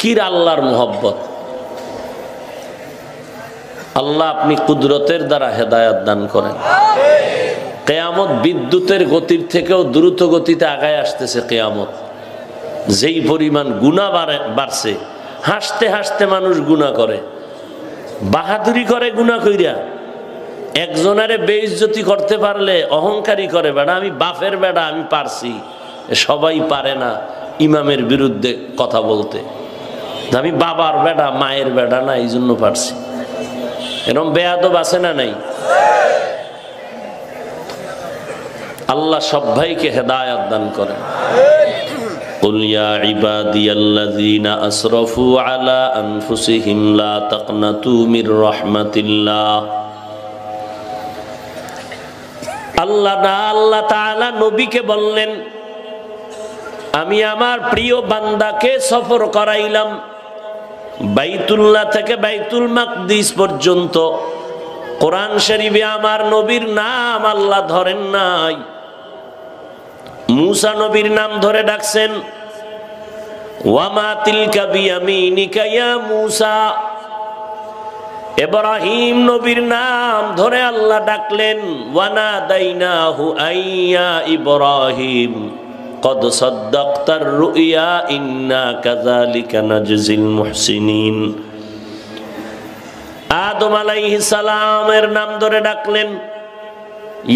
কির আল্লাহর মোহব্বত। আল্লাহ আপনি কুদরতের দ্বারা হেদায়েত দান করেন। কিয়ামত বিদ্যুতের গতির থেকেও দ্রুত গতিতে আগায় আসতেছে কিয়ামত। যেই পরিমাণ গুনাহ বাড়ছে, হাসতে হাসতে মানুষ গুনাহ করে, বাহাদুরি করে গুনাহ কইরা। একজনারে বেইজ্জতি করতে পারলে অহংকারী করে, বেটা আমি বাপের বেটা, আমি পারছি। সবাই পারে না ইমামের বিরুদ্ধে কথা বলতে, আমি বাবার বেটা মায়ের বেটা না, এই জন্য পারছি। এরকম বেয়াদব আছে না নাই? আল্লাহ সব ভাইকে হেদায়েত দান করেন। قل يا عبادي الذين أسرفوا على أنفسهم لا تقنطوا من رحمة الله। আল্লাহ তাআলা নবীকে বললেন, আমি আমার প্রিয় বান্দাকে সফর করাইলাম বাইতুল্লাহ থেকে বাইতুল মাকদিস পর্যন্ত। কোরআন শরীফে আমার নবীর নাম আল্লাহ ধরেন নাই, মূসা নবীর নাম ধরে ডাকছেন, ওয়ামা তিলকা বিয়ামিনিকা ইয়া মূসা। ইব্রাহিম নবীর নাম ধরে আল্লাহ ডাকলেন, ওয়ানাদাইনাহু আইয়া ইব্রাহিম কদ সাদ্দাকতার রুইয়া ইন্না কাযালিকা নাজজিল মুহসিনিন। আদম আলাইহিস সালামের নাম ধরে ডাকলেন,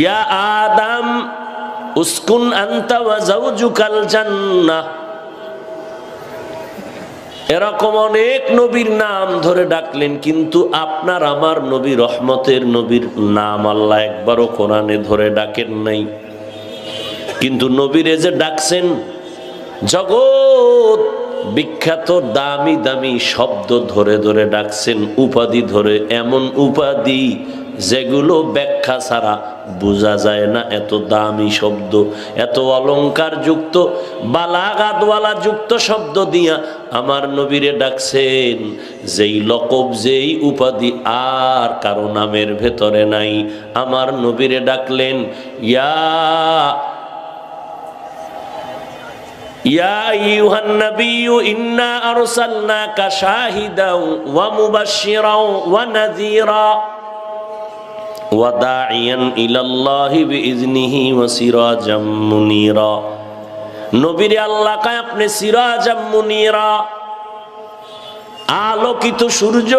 ইয়া আদম উসকুন আনতা ওয়া যাওজুকাল জান্নাহ। এরকম অনেক নবীর নাম ধরে ডাকলেন, কিন্তু আপনার আমার নবী, রহমতের নবীর নাম আল্লাহ একবারও কোরআনে ধরে ডাকেন নাই। কিন্তু নবীরে যে ডাকছেন, জগৎ বিখ্যাত দামি দামি শব্দ ধরে ধরে ডাকছেন, উপাধি ধরে, এমন উপাধি যেগুলো ব্যাখ্যা ছাড়া বোঝা যায় না। এত দামি শব্দ, এত অলংকার যুক্ত, বালাগাতওয়ালা যুক্ত শব্দ দিয়া আমার নবীরে ডাকছেন, যেই লকব যেই উপাধি আর কারো নামের ভেতরে নাই। আমার নবীরে ডাকলেন, ইয়া আইয়ুহান নাবিয়্যু ইন্না আরসালনাকা শাহিদাও ওয়া মুবাশশিরাও ওয়া নাযীরা ওয়া দাঈয়ান ইলাল্লাহি বিইজনিহি ওয়া সিরাজাম মুনীরা। নবীরে আল্লাহ কয় আপনি সিরাজাম মুনীরা, আলোকিত সূর্য।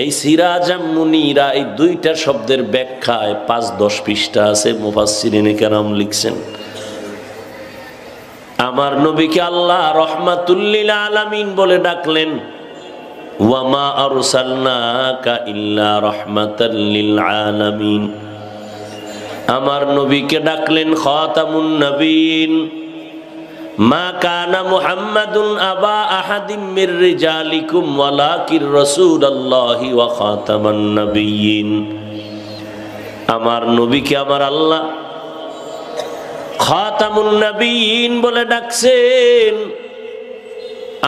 এই সিরাজাম মুনীরা, এই দুইটা শব্দের ব্যাখ্যায় 5-10 পৃষ্ঠা আছে, মুফাসসিরিনে কেরাম লিখছেন। আমার নবীকে আল্লাহ রহমাতুল লিল আলামিন বলে ডাকলেন, ওয়ামা আরসালনাকা ইল্লা রাহমাতাল লিল আলামিন। আমার নবীকে ডাকলেন খাতামুন নবীন, মা কানা মুহাম্মাদুন আবা আহাদিম মির রিজালিকুম ওয়ালাকির রাসূলুল্লাহি ওয়া খাতামান নবিয়্যিন। আমার নবীকে আমার আল্লাহ খাতামুন নবিয়্যিন বলে ডাকছেন।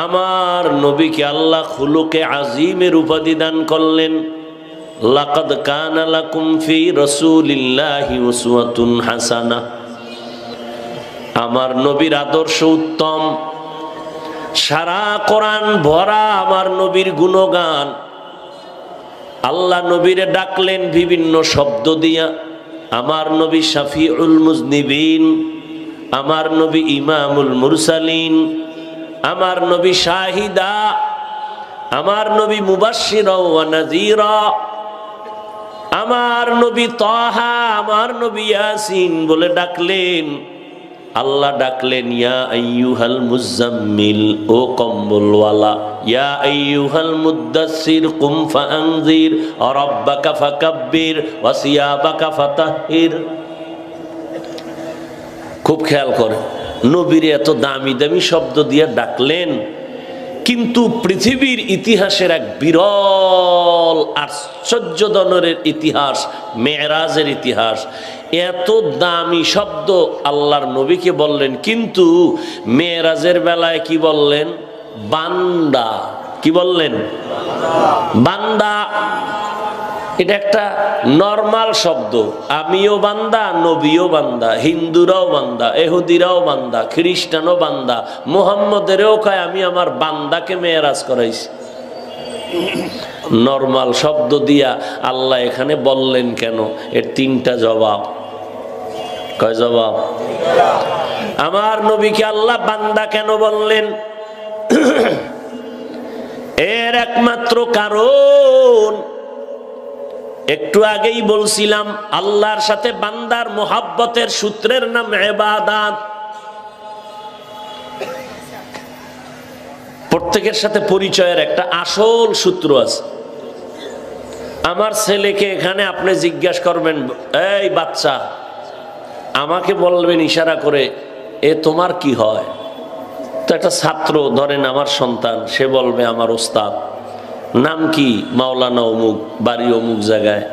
আমার নবীকে আল্লাহ খুলুকে আজিমের উপাধি দান করলেন, লাকাদ কানা লাকুম ফি রাসূলিল্লাহি উসওয়াতুন হাসানাহ। আমার নবীর আদর্শ উত্তম, সারা কোরআন ভরা আমার নবীর গুণগান। আল্লাহ নবীরে ডাকলেন বিভিন্ন শব্দ দিয়া। আমার নবী শাফিউল মুজনিবিন, আমার নবী ইমামুল মুরসালিন, আমার নবী শাহিদা, আমার নবী মুবাশশিরা ওয়া নাযীরা, আমার নবী তাহা, আমার নবী ইয়াসিন বলে ডাকলেন। আল্লাহ ডাকলেন, ইয়া আইয়ুহাল মুজাম্মিল, ও কম্বলওয়ালা, ইয়া আইয়ুহাল মুদ্দাসসির কুম ফাআনজির রাব্বাকা ফাকাব্বির ওয়া সিয়াবাকা ফাতাহহির। খুব খেয়াল করে, নবীর এত দামি দামি শব্দ দিয়ে ডাকলেন, কিন্তু পৃথিবীর ইতিহাসের এক বিরল আশ্চর্যজনক ইতিহাস, মেরাজের ইতিহাস। এত দামি শব্দ আল্লাহর নবীকে বললেন, কিন্তু মেরাজের বেলায় কি বললেন? বান্দা। কি বললেন? বান্দা। এটা একটা নরমাল শব্দ। আমিও বান্দা, নবীও বান্দা, হিন্দুরাও বান্দা, এহুদিরাও বান্দা, খ্রিস্টানও বান্দা, মুহাম্মদেরও কয় আমি আমার বান্দাকে মেরাজ করাইছি। নরমাল শব্দ দিয়া আল্লাহ এখানে বললেন কেন? এর তিনটা জবাব। কয় জবাব? আমার নবীকে আল্লাহ বান্দা কেন বললেন? এর একমাত্র কারণ একটু আগেই বলছিলাম, আল্লাহর সাথে বান্দার মোহাব্বতের সূত্রের নাম ইবাদত। প্রত্যেকের সাথে পরিচয়ের একটা আসল সূত্র আছে। আমার ছেলেকে এখানে আপনি জিজ্ঞাসা করবেন, এই বাচ্চা, আমাকে বলবেন ইশারা করে, এ তোমার কি হয়? তো একটা ছাত্র ধরেন আমার সন্তান, সে বলবে আমার ওস্তাদ। নাম কি? মাওলানা অমুক, বাড়ি অমুক জায়গায়,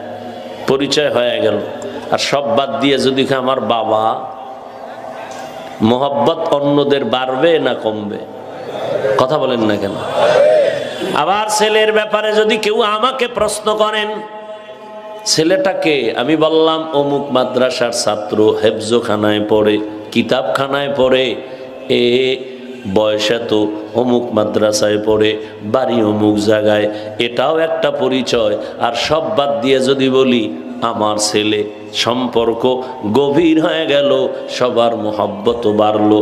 পরিচয় হয়ে গেল। আর সব বাদ দিয়ে যদি আমার বাবা, মোহাব্বত অন্যদের বাড়বে না কমবে? কথা বলেন না কেন? আবার ছেলের ব্যাপারে যদি কেউ আমাকে প্রশ্ন করেন, ছেলেটাকে আমি বললাম অমুক মাদ্রাসার ছাত্র, হেফজোখানায় পড়ে, কিতাবখানায় পড়ে, এ বয়সে তো অমুক মাদ্রাসায় পড়ে, বাড়ি অমুক জায়গায়, এটাও একটা পরিচয়। আর সব বাদ দিয়ে যদি বলি আমার ছেলে, সম্পর্ক গভীর হয়ে গেল, সবার মোহাব্বত বাড়লো।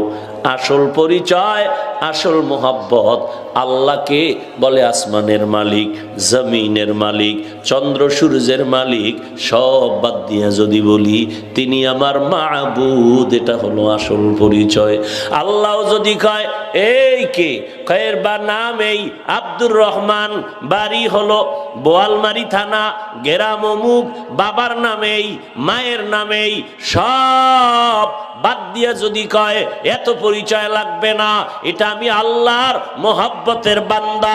আসল পরিচয়, আসল মোহাব্বত আল্লাহকে বলে আসমানের মালিক, জমিনের মালিক, চন্দ্র সূর্যের মালিক। সব বাদ দিয়ে যদি বলি তিনি আমার মাবুদ, এটা হলো আসল পরিচয়। আল্লাহ যদি কয় এই কে, কয়ের বা নাম এই আব্দুর রহমান, বাড়ি হলো বোয়ালমারি থানা, গেরাম অমুক, বাবার নামেই, মায়ের নামেই, সব বাদ দিয়ে যদি কয় এত পরিচয় লাগবে না, এটা আমি আল্লাহর মোহাব্বতের বান্দা।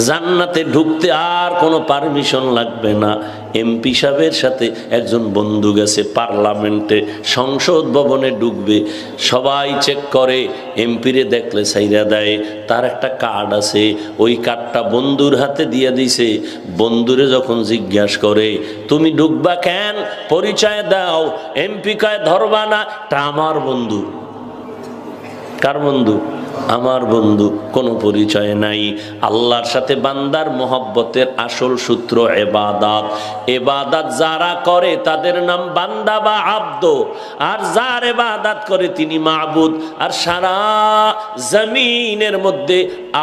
জান্নাতে ঢুকতে আর কোনো পারমিশন লাগবে না। এমপি সাহেবের সাথে একজন বন্ধু গেছে পার্লামেন্টে, সংসদ ভবনে ঢুকবে, সবাই চেক করে, এমপিরে দেখলে ছাইরা দেয়। তার একটা কার্ড আছে, ওই কার্ডটা বন্ধুর হাতে দিয়ে দিছে। বন্ধুরে যখন জিজ্ঞাসা করে তুমি ঢুকবা কেন, পরিচয় দাও, এমপি কয় ধরবা না, তা আমার বন্ধু। কার বন্ধু? আমার বন্ধু। কোনো পরিচয় নাই। আল্লাহর সাথে বান্দার মোহাব্বতের আসল সূত্র ইবাদত। ইবাদত যারা করে তাদের নাম বান্দা বা আব্দ, আর যার ইবাদত করে তিনি মাবুদ। আর সারা জমিনের মধ্যে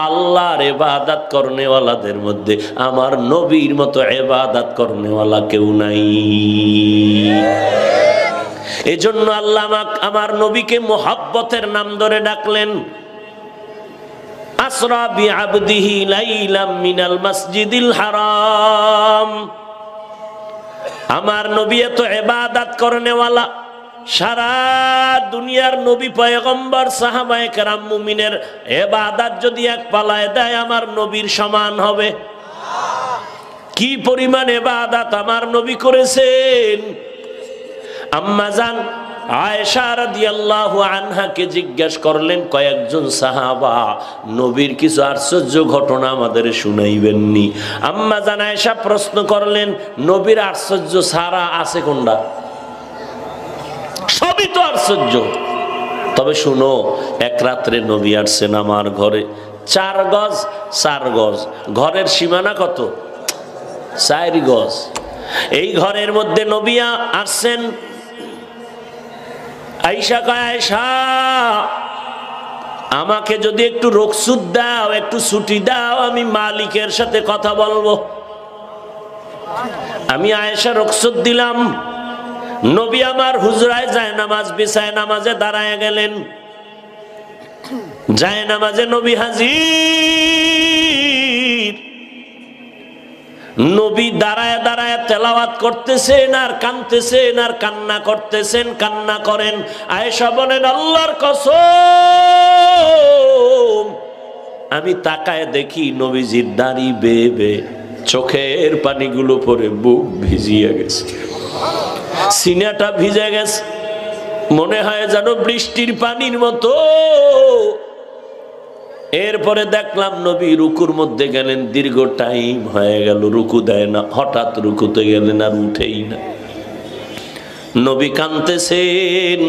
আল্লাহর ইবাদত করনেওয়ালাদের মধ্যে আমার নবীর মতো ইবাদত করনেওয়ালা কেউ নাই। এজন্য আল্লাহ আমার নবীকে মোহাব্বতের নাম ধরে ডাকলেন। আসরা বিআবদিহি লাইলাম মিনাল মাসজিদিল হারাম। আমার নবী এত ইবাদত করনেওয়ালা, সারা দুনিয়ার নবী পয়গম্বর সাহাবায়ে কেরাম মুমিনের ইবাদত যদি এক পালায় দেয় আমার নবীর সমান হবে। কি পরিমাণ ইবাদত আমার নবী করেছেন। আম্মা জান আয়েশা রাদিয়াল্লাহু আনহাকে জিজ্ঞাসা করলেন কয়েকজন সাহাবা, নবীর কিছু আশ্চর্য ঘটনা আমাদের শুনাইবেননি? আম্মা জান আয়েশা প্রশ্ন করলেন, নবীর আশ্চর্য সারা আছে কোনটা? সবই তো আশ্চর্য। তবে শুনো, এক রাত্রে নবী আসছেন আমার ঘরে, 4 গজ 4 গজ, ঘরের সীমানা কত? 4 গজ। এই ঘরের মধ্যে নবী আসছেন। আয়েশা কয়, আয়েশা আমাকে যদি একটু রুখসত দাও, একটু ছুটি দাও, আমি মালিকের সাথে কথা বলবো। আমি আয়েশা রুখসত দিলাম। নবী আমার হুজরায় যায় নামাজ বিছায় নামাজে দাঁড়ায় গেলেন। যায় নামাজে নবী হাজির। নবী দাঁড়ায় দাঁড়ায় তেলাওয়াত করতেছেন আর কাঁদতেছেন আর কান্না করতেছেন, কান্না করেন। আয়েশা বলেন, আল্লাহর কসম আমি তাকায় দেখি নবীজির দাড়ি বেয়ে বেয়ে চোখের পানিগুলো পরে বুক ভিজিয়ে গেছে, সিনাটা ভিজে গেছে, মনে হয় যেন বৃষ্টির পানির মতো। এরপরে দেখলাম নবী রুকুর মধ্যে গেলেন, দীর্ঘ টাইম হয়ে গেল, রুকু দেয় না, হঠাৎ রুকুতে গেলেন আর উঠেই না। নবী কাঁদতেছেন,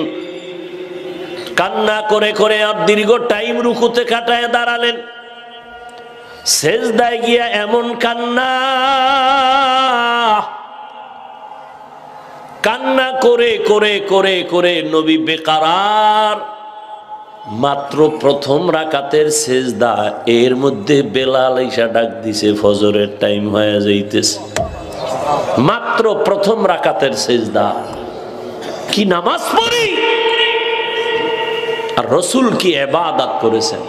কান্না করে করে আর দীর্ঘ টাইম রুকুতে কাটায় দাঁড়ালেন। সেজদায় গিয়া এমন কান্না, কান্না করে করে করে করে নবী বেকারার। মাত্র প্রথম রাকাতের সেজদা, এর মধ্যে বেলাল ঈশা ডাক দিছে, ফজরের টাইম হয়ে যাইতেছে। মাত্র প্রথম রাকাতের সেজদা, কি নামাজ পড়ি আর রসুল কি ইবাদত করেছেন।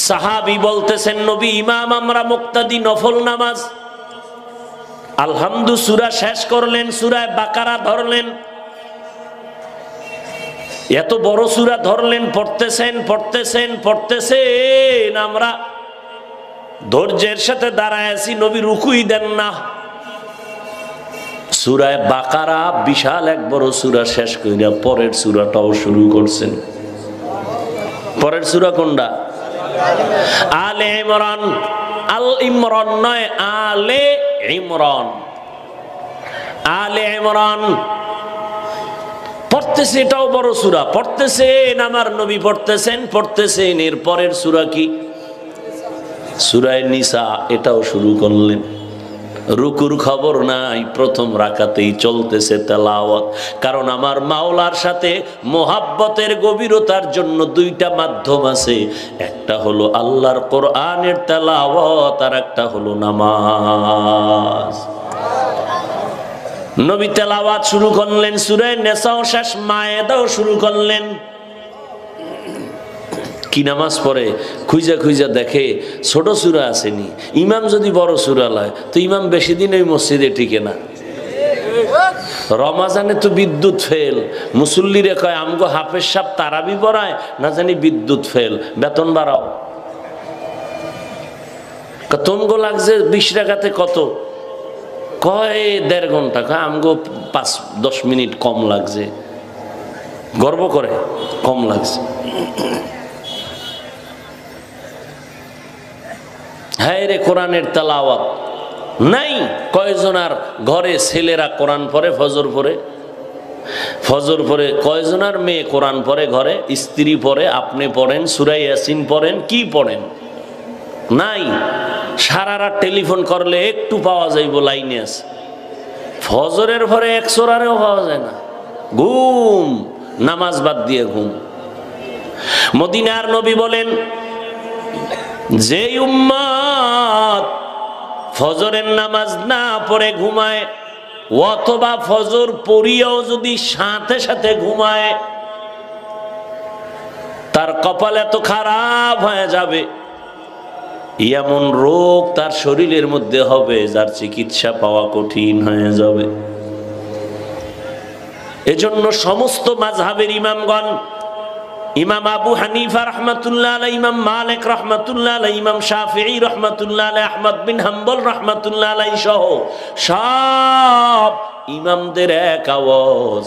সাহাবী বলতেছেন, নবী ইমাম, আমরা মুক্তাদি, নফল নামাজ। আলহামদু সূরা শেষ করলেন, সূরা বাকারা ধরলেন, এত বড় সূরা ধরলেন, পড়তেছেন পড়তেছেন পড়তেছেন, আমরা ধৈর্যের সাথে দাঁড়ায় আছি, নবী রুকুই দেন না। সূরা বাকারা বিশাল এক বড় সূরা শেষ কইরা পরের সূরাটাও শুরু করছেন। পরের সূরা কোনটা? আলে ইমরান। আল ইমরান নয়, আলে ইমরান। আলে ইমরান পড়তেছে, এটাও বড় সূরা, পড়তেছেন আমার নবী, পড়তেছেন পড়তেছেন। এর পরের সূরা কি? সূরা নিসা, এটাও শুরু করলেন। রুকুর খবর নাই, প্রথম রাকাতেই চলতেছে তেলাওয়াত। কারণ আমার মাওলার সাথে মোহাব্বতের গভীরতার জন্য দুইটা মাধ্যম আছে, একটা হলো আল্লাহর কোরআনের তেলাওয়াত, আর একটা হলো নামাজ। নবী তেলাওয়াত শুরু করলেন, সূরা নিসাও শেষ, মায়েদাও শুরু করলেন। কি নামাজ পড়ে খুঁজা খুঁজা দেখে ছোট সূরা আসেনি। ইমাম যদি বড় সূরা লয় তো ইমাম বেশি দিন ওই মসজিদে টিকে না। রমাজানে তো বিদ্যুৎ ফেল, মুসল্লিরে কয় আমগো হাফেজ সাহেব তারাবি পড়ায় না জানি বিদ্যুৎ ফেল, বেতন বাড়াও। তোমগো লাগছে 20 টাকাতে কত? কয় 1.5 ঘন্টা। কয় আমগো 5-10 মিনিট কম লাগছে। গর্ব করে কম লাগছে। হ্যাঁ রে, কোরআনের তেলাওয়াত নাই। কয়জনার ঘরে ছেলেরা কোরআন পড়ে, ফজর পড়ে? ফজর পড়ে কয়জনার মেয়ে কোরআন পড়ে ঘরে? স্ত্রী পড়ে, আপনি পড়েন, সূরা ইয়াসিন পড়েন, কি পড়েন? নাই। সারা রাত টেলিফোন করলে একটু পাওয়া যাইব, লাইনে আছে। ফজরের পরে 1 সূরারেও পাওয়া যায় না। ঘুম, নামাজ বাদ দিয়ে ঘুম। মদিনার নবী বলেন, যে উম্মত ফজরের নামাজ না পড়ে ঘুমায়, অথবা ফজর পড়িয়াও যদি সাথে সাথে ঘুমায়, তার কপাল এত খারাপ হয়ে যাবে, এমন রোগ তার শরীরের মধ্যে হবে যার চিকিৎসা পাওয়া কঠিন হয়ে যাবে। এজন্য সমস্ত মাযহাবের ইমামগণ, ইমাম আবু হানিফা রাহমাতুল্লাহ আলাইহি, ইমাম মালিক রাহমাতুল্লাহ আলাইহি, ইমাম শাফিঈ রাহমাতুল্লাহ আলাইহি, আহমদ বিন হাম্বল রাহমাতুল্লাহ আলাইহি সহ সব ইমামদের এক আওয়াজ,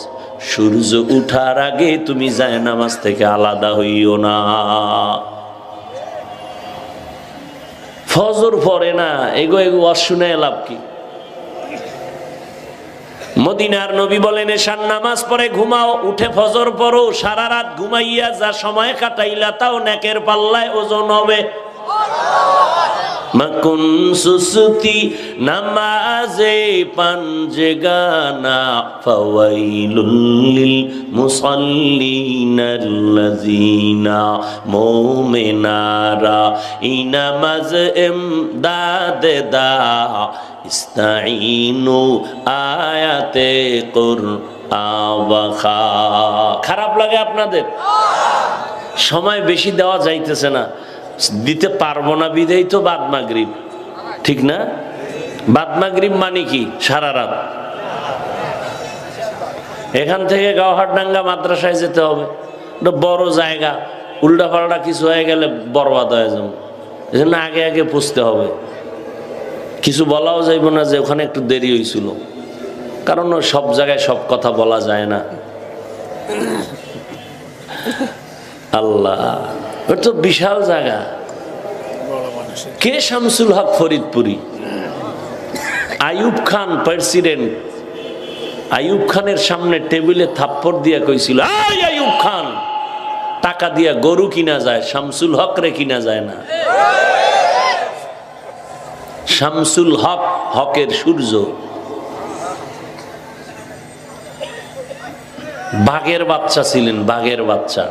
সূর্য ওঠার আগে তুমি যায় নামাজ থেকে আলাদা হইও না। ফজর পড়ে না, এগো এগো অশুনে লাভ কি? মদিনার নবী বলেন, এশার নামাজ পড়ে ঘুমাও, উঠে ফজর পড়ো, সারা রাত ঘুমাইয়া যা সময় কাটাইলা তাও নেকের পাল্লায় ওজন হবে। মাকুন সুসুতি নামাজে পাঞ্জেগানা, ফাওয়াইলুল লিল মুসাল্লিনাল্লাযিনা মুমিনারা ইনামাজ ইমদাদে দা ইস্তাইনু আয়াতে কুরআন। খারাপ লাগে আপনাদের? সময় বেশি দেওয়া যাইতেছে না, দিতে পারবো না বিদেই তো বাদ মাগরিব, ঠিক না? বাদ মাগরিব মানে কি? সারা রাত। এখান থেকে গাওহারডাঙ্গা মাদ্রাসায় যেতে হবে, বড় জায়গা, উল্টা পাল্টা কিছু হয়ে গেলে বরবাদ হয়ে যাবে। এই জন্য আগে আগে পুষতে হবে। কিছু বলাও যাইব না যে ওখানে একটু দেরি হয়েছিল, কারণ সব জায়গায় সব কথা বলা যায় না। আল্লাহ, ওটা তো বিশাল জায়গা। কে শামসুল হক ফরিদপুরি? আইয়ুব খান প্রেসিডেন্ট, আইয়ুব খানের সামনে টেবিলে থাপ্পড় দিয়া কইছিল, এই আইয়ুব খান, টাকা দিয়া গরু কিনা যায়, শামসুল হক রে কিনা যায় না। শামসুল হক, হকের সূর্য, বাঘের বাচ্চা ছিলেন, বাঘের বাচ্চা।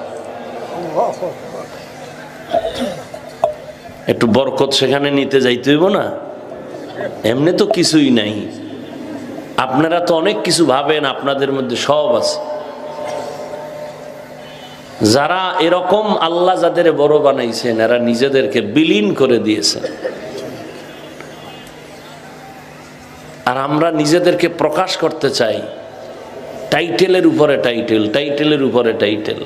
একটু বরকত সেখানে নিতে যাইতে হইব না? এমনি তো কিছুই নাই। আপনারা তো অনেক কিছু ভাবেন, আপনাদের মধ্যে সব আছে। যারা এরকম আল্লাহ যাদের বড় বানাইছেন, এরা নিজেদেরকে বিলীন করে দিয়েছেন। আর আমরা নিজেদেরকে প্রকাশ করতে চাই টাইটেলের উপরে টাইটেল, টাইটেলের উপরে টাইটেল।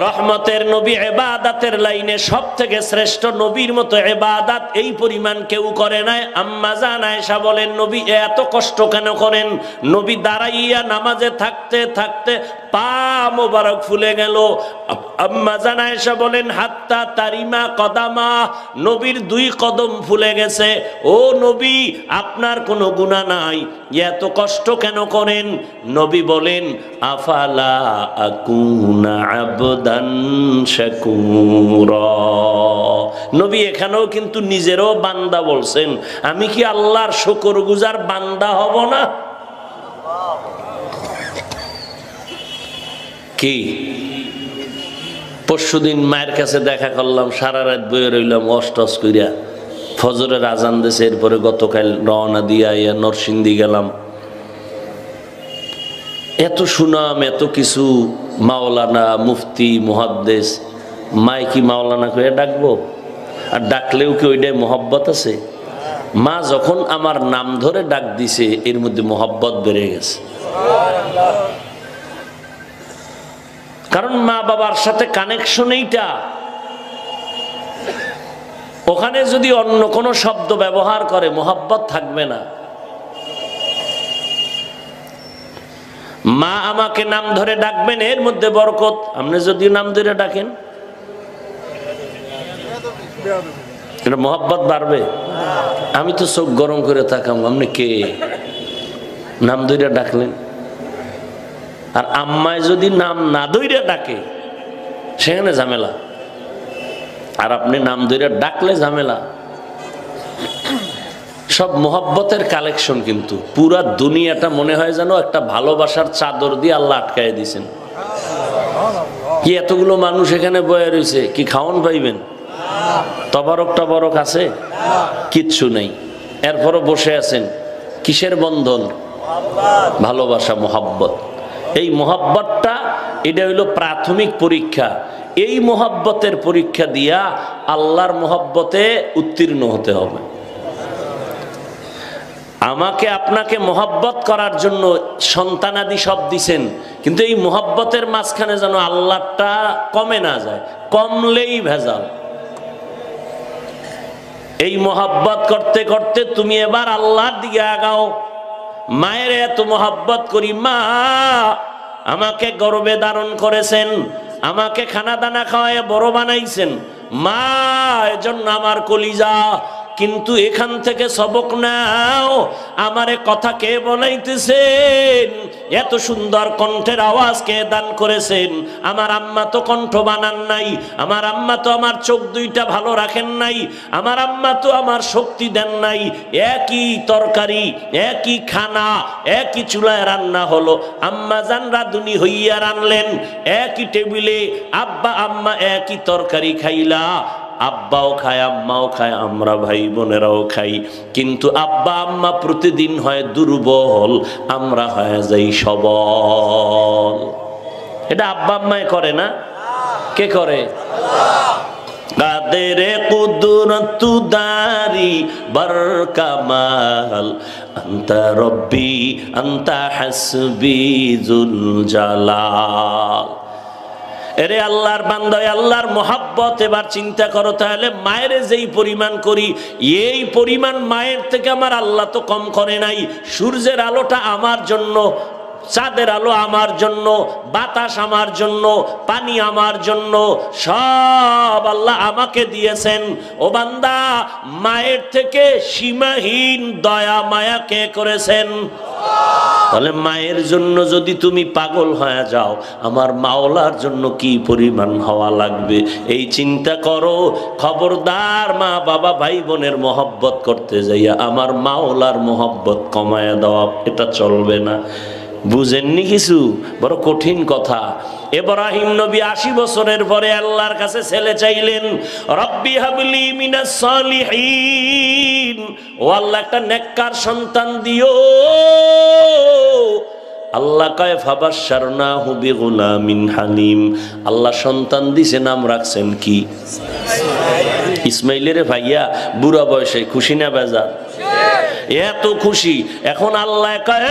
রহমতের নবী ইবাদতের লাইনে সব থেকে শ্রেষ্ঠ, নবীর মতো ইবাদত এই পরিমাণ কেউ করে নাই। আম্মা জান আয়েশা বলেন, নবী এত কষ্ট কেন করেন? নবী দাঁড়াইয়া নামাজে থাকতে থাকতে পা মোবারক ফুলে গেল। আম্মা জান আয়েশা বলেন, হাত্তা তারিমা কদামা, নবীর 2 কদম ফুলে গেছে। ও নবী, আপনার কোনো গুনাহ নাই, এত কষ্ট কেন করেন? নবী বলেন, আফালা আকুনা আবদান শাকুরা। নবী এখানেও কিন্তু নিজেরও বান্দা বলছেন, আমি কি আল্লাহর শুকরগুজার বান্দা হব না? কি পরশুদিন মায়ের কাছে দেখা করলাম, সারা রাত বয়ে রইলাম অষ্টস কইরা, ফজরের আজান দিয়েছে। এরপরে গতকাল রওনা দিয়া নরসিংদী গেলাম। এত সুনাম, এত কিছু, মাওলানা, মুফতি, মুহাদ্দিস, মাই কি মাওলানা করে ডাকবো? আর ডাকলেও কি ওইটাই মোহব্বত আছে? মা যখন আমার নাম ধরে ডাক দিছে, এর মধ্যে মোহব্বত বেড়ে গেছে। কারণ মা বাবার সাথে কানেকশন এইটা। ওখানে যদি অন্য কোনো শব্দ ব্যবহার করে, মোহব্বত থাকবে না। মা আমাকে নাম ধরে ডাকবেন, এর মধ্যে বরকত। আপনি যদি নাম ধরে ডাকেন, এটা মোহব্বত বাড়বে। আমি তো চোখ গরম করে তাকাম, আপনি কে? নাম ধরে ডাকলেন। আর আম্মায় যদি নাম না ধরে ডাকে, সেখানে ঝামেলা। আর আপনি নাম ধরে ডাকলে ঝামেলা। সব মোহব্বতের কালেকশন। কিন্তু পুরা দুনিয়াটা মনে হয় যেন একটা ভালোবাসার চাদর দিয়ে আল্লাহ আটকায় দিয়েছেন। কি এতগুলো মানুষ এখানে বয়ে রয়েছে, কি খাওন পাইবেন? তবারক টবারক আছে? কিচ্ছু নেই। এরপরও বসে আছেন। কিসের বন্ধন? ভালোবাসা, মোহব্বত। এই মোহব্বতটা, এটা হইল প্রাথমিক পরীক্ষা। এই মোহব্বতের পরীক্ষা দিয়া আল্লাহর মোহব্বতে উত্তীর্ণ হতে হবে। আমাকে আপনাকে মোহব্বত করার জন্য সন্তানাদি সব দিছেন, কিন্তু এই মোহব্বতের মাঝখানে যেন আল্লাহটা কমে না যায়, কমলেই ভেজাল। এই মোহব্বত করতে করতে তুমি এবার আল্লাহর দিকে আগাও। মায়ের এত মোহব্বত করি, মা আমাকে গর্ভে ধারণ করেছেন, আমাকে খানা দানা খাওয়ায় বড় বানাইছেন, মা এজন্য আমার কলিজা। কিন্তু এখান থেকে সবক নাও, আমারে কথা কে বলাইতেছেন? এত সুন্দর কণ্ঠের আওয়াজ কে দান করেছেন? আমার আম্মা তো কণ্ঠ বানান নাই, আমার আম্মা তো আমার চোখ দুইটা ভালো রাখেন নাই, আমার আম্মা তো আমার শক্তি দেন নাই। একই তরকারি, একই খানা, একই চুলায় রান্না হলো, আম্মা জান রাঁধুনি হইয়া রানলেন, একই টেবিলে আব্বা আম্মা একই তরকারি খাইলা। আব্বাও খায়, আম্মাও খায়, আমরা ভাই বোনেরাও খাই। কিন্তু আব্বা আম্মা প্রতিদিন হয় দুর্বল, আমরা হয়ে যাই সবল। এটা আব্বা আম্মাই করে না? কে করে? কাদের কুদরত দারি বরকামাল, আনতা রব্বি আনতা হাসবি যুল জালাল। এরে আল্লাহর বান্দা, আল্লাহর মোহাব্বত এবার চিন্তা করো। তাহলে মায়ের যেই পরিমাণ করি, এই পরিমাণ মায়ের থেকে আমার আল্লাহ তো কম করে নাই। সূর্যের আলোটা আমার জন্য চাঁদের আলো আমার জন্য, বাতাস আমার জন্য, পানি আমার জন্য, সব আল্লাহ আমাকে দিয়েছেন। ও বান্দা, মায়ের থেকে সীমাহীন দয়া মায়া কে করেছেন? তাহলে মায়ের জন্য যদি তুমি পাগল হয়ে যাও, আমার মাওলার জন্য কি পরিমাণ হওয়া লাগবে এই চিন্তা করো। খবরদার মা বাবা ভাই বোনের মহব্বত করতে যাইয়া আমার মাওলার মহব্বত কমায়া দেওয়া, এটা চলবে না। বুঝেননি কিছু? বড় কঠিন কথা। ইব্রাহিম নবী 80 বছরের পরে আল্লাহর কাছে ছেলে চাইলেন, রব্বি হাবলি মিনাস সালিহিন, ও আল্লাহ একটা নেককার সন্তান দিও। আল্লাহ কয় ফাবাশশারনাহু বিগুলামিন হালিম, আল্লাহ সন্তান দিছে, নাম রাখছেন কি? ইসমাইলের ভাইয়া বুড়া বয়সে খুশি না বেজার? এত খুশি। এখন আল্লাহ কয়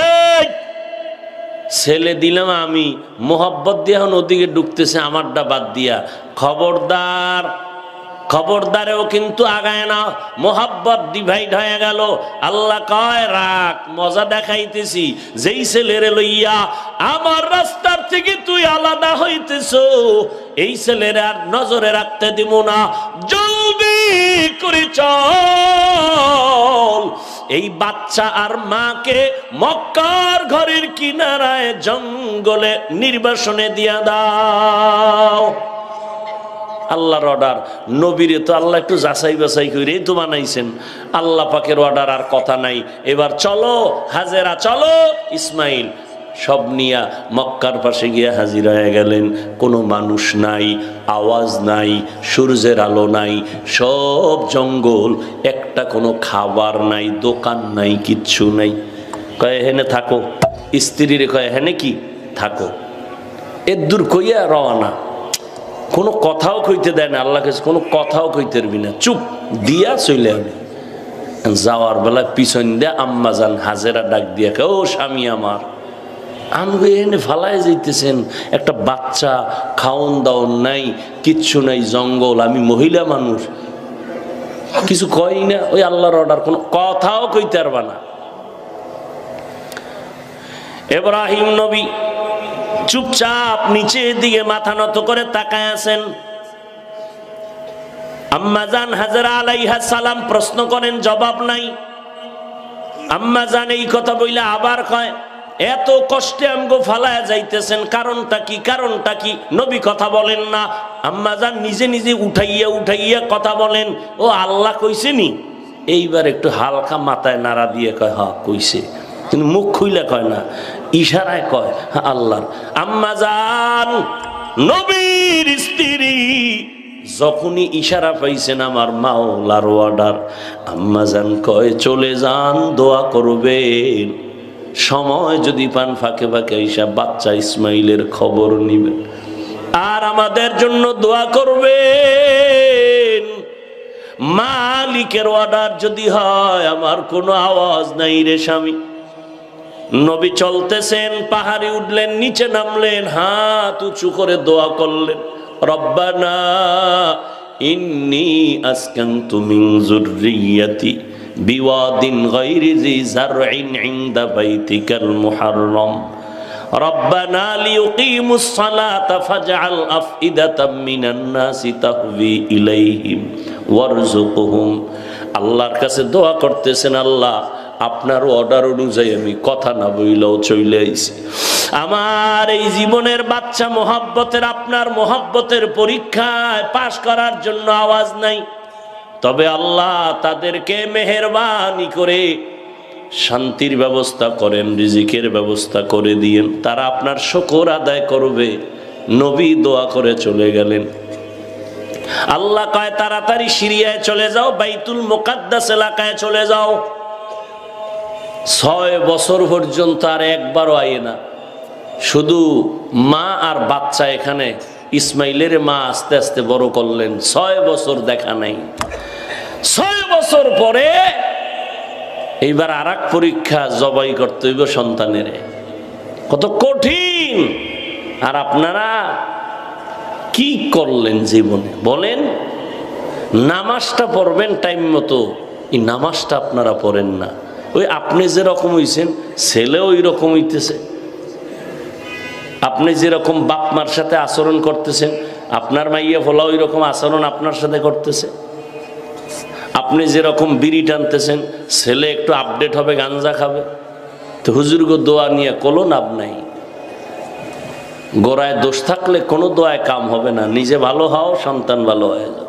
ছেলে দিলাম আমি, মোহাব্বত দিয়ে এখন ওদিকে ঢুকতেছে আমারটা বাদ দিয়া। খবরদার, খবরদারেও কিন্তু আগায় না, মোহাব্বত ডিভাইড হয়ে গেল। আল্লাহ কয় রাখ, মজা দেখাইতেছি। যেই ছেলেরে লইয়া আমার রাস্তার থেকে তুই আলাদা হইতেছ, এই ছেলের আর নজরে রাখতে দিব না, জলদি করে চল। এই বাচ্চা আর মাকে মক্কার ঘরের কিনারায় জঙ্গলে নির্বাসনে দিয়া দাও। আল্লাহর অর্ডার। নবীরে তো আল্লাহ একটু যাচাই বাছাই করে তো বানাইছেন। আল্লাহ পাকের অর্ডার, আর কথা নাই। এবার চলো হাজেরা, চলো ইসমাইল। সব নিয়া মক্কার পাশে গিয়ে হাজির হয়ে গেলেন। কোনো মানুষ নাই, আওয়াজ নাই, সূর্যের আলো নাই, সব জঙ্গল, একটা কোনো খাবার নাই, দোকান নাই, কিচ্ছু নাই। কয়ে হেনে থাকো, স্ত্রীর কয়ে হেনে কি থাকো। এর দূর কইয়া রওনা, কোনো কথাও কইতে দেয় না আল্লাহ কাছে, কোনো কথাও কইতে পারবি না, চুপ দিয়া চলে আমি। যাওয়ার বেলা পিছন দিয়ে আম্মা জান হাজেরা ডাক দিয়া কে, ও স্বামী আমার, আমি এনে ফালায় যাইতেছেন, একটা বাচ্চা, খাওন দাওন নাই, কিচ্ছু নাই, জঙ্গল, আমি মহিলা মানুষ, কিছু কই না। ওই আল্লাহর অর্ডার, কোনো কথাও কইতে পারবা না। ইব্রাহিম নবী চুপচাপ নিচের দিকে মাথা নত করে তাকায় আছেন। আম্মা জান হাজেরা আলাইহা সালাম প্রশ্ন করেন, জবাব নাই। আম্মা জান এই কথা বইলা আবার কয়, এত কষ্টে আমগো ফালায়া যাইতেছেন, কারণটা কি? কারণটা কি? নবী কথা বলেন না। আম্মা জান নিজে নিজে উঠাইয়া উঠাইয়া কথা বলেন, ও আল্লাহ কইছে নি। এইবার একটু হালকা মাথায় নাড়া দিয়ে কয়, হ্যাঁ কইছে, কিন্তু মুখ খুইলা কয় না, ইশারায় কয় আল্লাহর। আম্মা জান নবীর স্ত্রী যখনই ইশারা পাইছেন আমার মাওলার অর্ডার, আম্মা জান কয় চলে যান, দোয়া করবেন, সময় যদি পান ফাঁকে ফাঁকে ঈশা বাচ্চা ইসমাইলের খবর নিবেন, আর আমাদের জন্য দোয়া করবেন। মালিকের অর্ডার যদি হয়, আমার কোনো আওয়াজ নাই রে স্বামী। নবী চলতেছেন, পাহাড়ে উঠলেন, নিচে নামলেন, হাত উঁচু করে দোয়া করলেন, রব্বানা ইন্নী আসকানতু মিন যুররিয়াতি বিওয়াদিন গায়রি জি যারইন ইনদা বাইতিকাল মুহাররম রব্বানা লিয়ুকিমুস সালাতা ফাজআল আফইদাতাম মিনান নাসি তাহভি ইলাইহিম ওয়ারযুকহুম। আল্লাহর কাছে দোয়া করতেছেন, আল্লাহ আপনার অর্ডার অনুযায়ী আমি কথা না বইলেও চলে আইছি। আমার এই জীবনের বাচ্চা মোহাব্বতের, আপনার মোহাব্বতের পরীক্ষায় পাশ করার জন্য আওয়াজ নাই, তবে আল্লাহ তাদেরকে মেহেরবানি করে শান্তির ব্যবস্থা করেন, রিজিকের ব্যবস্থা করে দিয়েন, তারা আপনার শুকর আদায় করবে। নবী দোয়া করে চলে গেলেন। আল্লাহ কয় তাড়াতাড়ি সিরিয়ায় চলে যাও, বাইতুল মুকাদ্দাস এলাকায় চলে যাও। 6 বছর পর্যন্ত আর একবারও আয় না, শুধু মা আর বাচ্চা। এখানে ইসমাইলের মা আস্তে আস্তে বড় করলেন, 6 বছর দেখা নাই। 6 বছর পরে এইবার আর এক পরীক্ষা, জবাই করতে হইব সন্তানের। কত কঠিন! আর আপনারা কি করলেন জীবনে বলেন? নামাজটা পড়বেন টাইম মতো, এই নামাজটা আপনারা পড়েন না। ওই আপনি যেরকম হইছেন, ছেলে ওই রকম হইতেছে। আপনি যেরকম বাপ মার সাথে আচরণ করতেছেন, আপনার মাইয়া ফোলা ওই রকম আচরণ আপনার সাথে করতেছে। আপনি যেরকম বিড়ি টানতেছেন, ছেলে একটু আপডেট হবে, গাঞ্জা খাবে। তো হুজুরগো দোয়া নিয়ে কোনো লাভ নাই। গোড়ায় দোষ থাকলে কোনো দোয়ায় কাম হবে না। নিজে ভালো হও, সন্তান ভালো হয়ে যাও।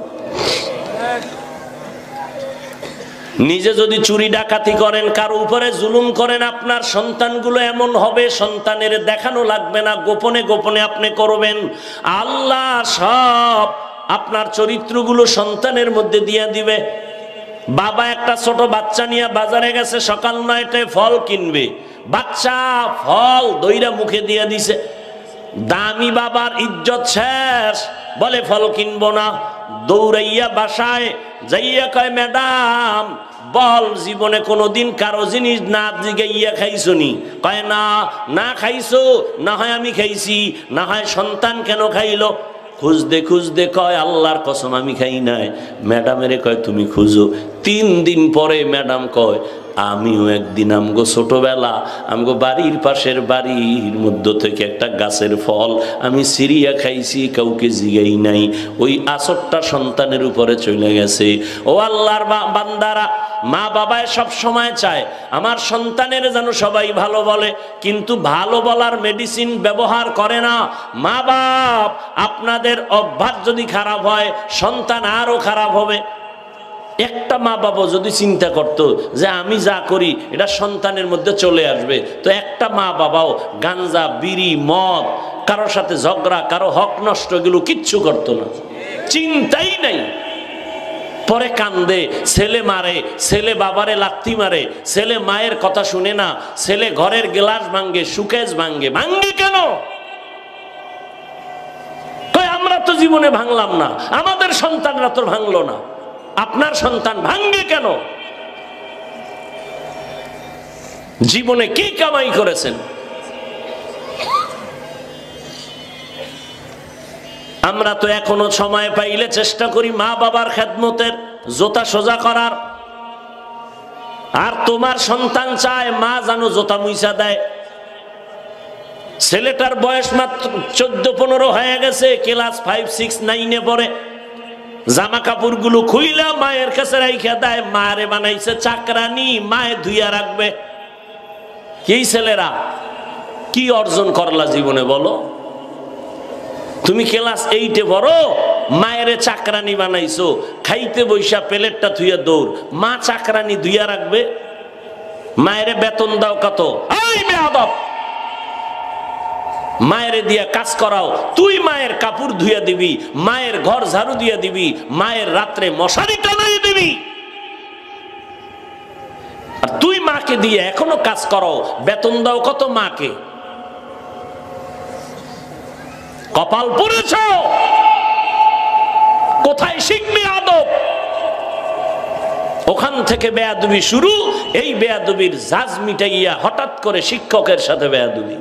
নিজে যদি চুরি ডাকাতি করেন, কারো উপরে জুলুম করেন, আপনার সন্তানগুলো এমন হবে, সন্তানের দেখানো লাগবে না, গোপনে গোপনে আপনি করবেন। আল্লাহ সব আপনার চরিত্রগুলো সন্তানের মধ্যে দিয়ে দিবে। বাবা একটা ছোট বাচ্চা নিয়ে বাজারে গেছে, সকাল 9টায় ফল কিনবে, বাচ্চা ফল দইরা মুখে দিয়ে দিছে। দামি বাবার ইজ্জত শেষ, বলে ফল কিনবো না। দৌড়াইয়া বাসায় যাইয়া কয়, ম্যাডাম বল জীবনে কোনোদিন কারো জিনিস না জিগাইয়া খাইছো নি? কয় না। না খাইছো, না হয় আমি খাইছি, না হয় সন্তান কেন খাইলো? খুঁজতে খুঁজতে কয়, আল্লাহর কসম আমি খাই নাই। ম্যাডামেরে কয়, তুমি খুঁজো। 3 দিন পরে ম্যাডাম কয়, আমিও একদিন আমগো ছোটবেলা আমগো বাড়ির পাশের বাড়ির মধ্য থেকে একটা গাছের ফল আমি সিরিয়া খাইছি, কাউকে জিগাই নাই। ওই আসরটা সন্তানের উপরে চলে গেছে। ও আল্লাহর বান্দারা, মা বাবায় সব সময় চায় আমার সন্তানের যেন সবাই ভালো বলে, কিন্তু ভালো বলার মেডিসিন ব্যবহার করে না। মা বাপ আপনাদের অভ্যাস যদি খারাপ হয়, সন্তান আরো খারাপ হবে। একটা মা বাবা যদি চিন্তা করতো যে আমি যা করি এটা সন্তানের মধ্যে চলে আসবে, তো একটা মা বাবাও গাঞ্জা, বিড়ি, মদ, কারোর সাথে ঝগড়া, কারো হক নষ্ট, এগুলো কিচ্ছু করতো না, চিন্তাই নাই। পরে কান্দে, ছেলে মারে, ছেলে বাবারে লাথি মারে, ছেলে মায়ের কথা শুনে না, ছেলে ঘরের গ্লাস ভাঙ্গে, সুকেশ ভাঙ্গে। ভাঙ্গে কেন? আমরা তো জীবনে ভাঙলাম না, আমাদের সন্তানরা তো ভাঙলো না, আপনার সন্তান ভাঙ্গে কেন? জীবনে কি কামাই করেছেন? আমরা তো এখনো সময় পাইলে চেষ্টা করি মা বাবার খেদমতের, জোতা সোজা করার। আর তোমার সন্তান চায় মা যেন জোতা মুইসা দেয়। ছেলেটার বয়স মাত্র 14-15 হয়ে গেছে, ক্লাস 5, 6, 9-এ পড়ে। জামা কাপড় গুলো খুইলা মায়ের কাছে রাইখা দেয়। মারে বানাইছে চাকরানি, মায়ে ধুইয়া রাখবে। কি ছেলেরা কি অর্জন করলা জীবনে বলো? তুমি ক্লাস 8-এ পড়ো, মায়ের চাকরানি বানাইছো, খাইতে বৈশা প্লেটটা ধুইয়া দৌড়। মা চাকরানি ধুইয়া রাখবে? মায়ের বেতন দাও কত? এই বেয়াদব, মায়ের দিয়া কাজ করাও, তুই মায়ের কাপড় ধুইয়া দিবি, মায়ের ঘর ঝাড়ু দিয়া দিবি, মায়ের রাত্রে মশারি টানাই দিবি, আর তুই মাকে দিয়ে এখনো কাজ করো, বেতন দাও কত মাকে? কপাল পড়েছ, কোথায় শিখবি আদব? ওখান থেকে বেয়াদবি শুরু। এই বেয়াদবির জাজ মিটাইয়া হঠাৎ করে শিক্ষকের সাথে বেয়াদবি,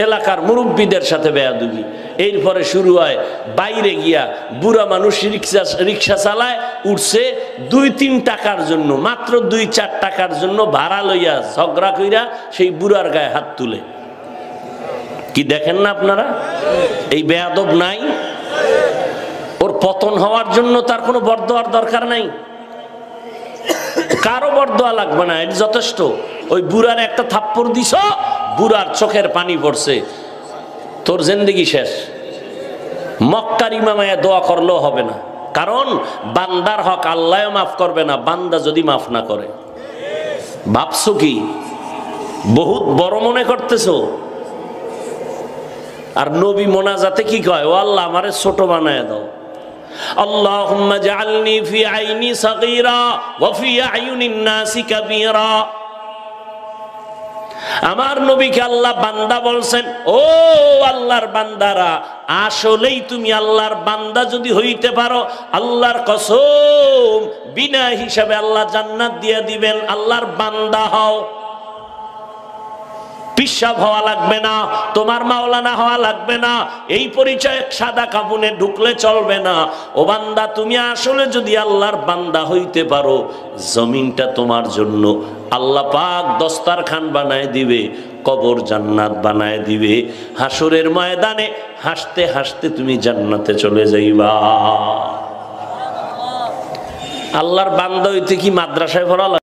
এলাকার মুরব্বীদের সাথে বেয়াদবি। এরপরে শুরু হয় বাইরে গিয়া বুড়া মানুষ রিক্সা চালায়, উঠছে 2-3 টাকার জন্য, মাত্র 2-4 টাকার জন্য ভাড়া লইয়া ঝগড়া কইরা সেই বুড়ার গায়ে হাত তুলে। কি দেখেন না আপনারা? এই বেয়াদব নাই? ওর পতন হওয়ার জন্য তার কোনো বরদোয়ার দরকার নাই, কারো বরদোয়া লাগবে না, এটা যথেষ্ট। ওই বুড়ার একটা থাপ্পড় দিছ, বুড়ার চোখের পানি পড়ছে, তোর জিন্দেগি শেষ। মক্কার ইমামায়ে দোয়া করলেও হবে না, কারণ বান্দার হক আল্লাহও মাফ করবে না, বান্দা যদি মাফ না করে। ভাবছো কি বহুত বড় মনে করতেছো? আর নবী মোনাজাতে কি কয়? ও আল্লাহ আমারে ছোট বানায় দাও। আল্লাহুম্মা জাআলনি ফি আইনি সাগীরা ওয়া ফি আয়ুনিন নাসি কাবীরা। আমার নবীকে আল্লাহ বান্দা বলছেন। ও আল্লাহর বান্দারা, আসলেই তুমি আল্লাহর বান্দা যদি হইতে পারো, আল্লাহর কসম বিনা হিসাবে আল্লাহ জান্নাত দিয়ে দিবেন। আল্লাহর বান্দা হও। পিশাব হওয়া লাগবে না, তোমার মাওলানা হওয়া লাগবে না, এই পরিচয় সাদা কাফনে ঢুকলে চলবে না। ও বান্দা, তুমি আসলে যদি আল্লাহর বান্দা হইতে পারো, জমিনটা তোমার জন্য আল্লাহ পাক দস্তারখান বানায় দিবে, কবর জান্নাত বানায় দিবে। হাসরের ময়দানে হাসতে হাসতে তুমি জান্নাতে চলে যাইবা। আল্লাহর বান্দা হইতে কি মাদ্রাসায় পড়া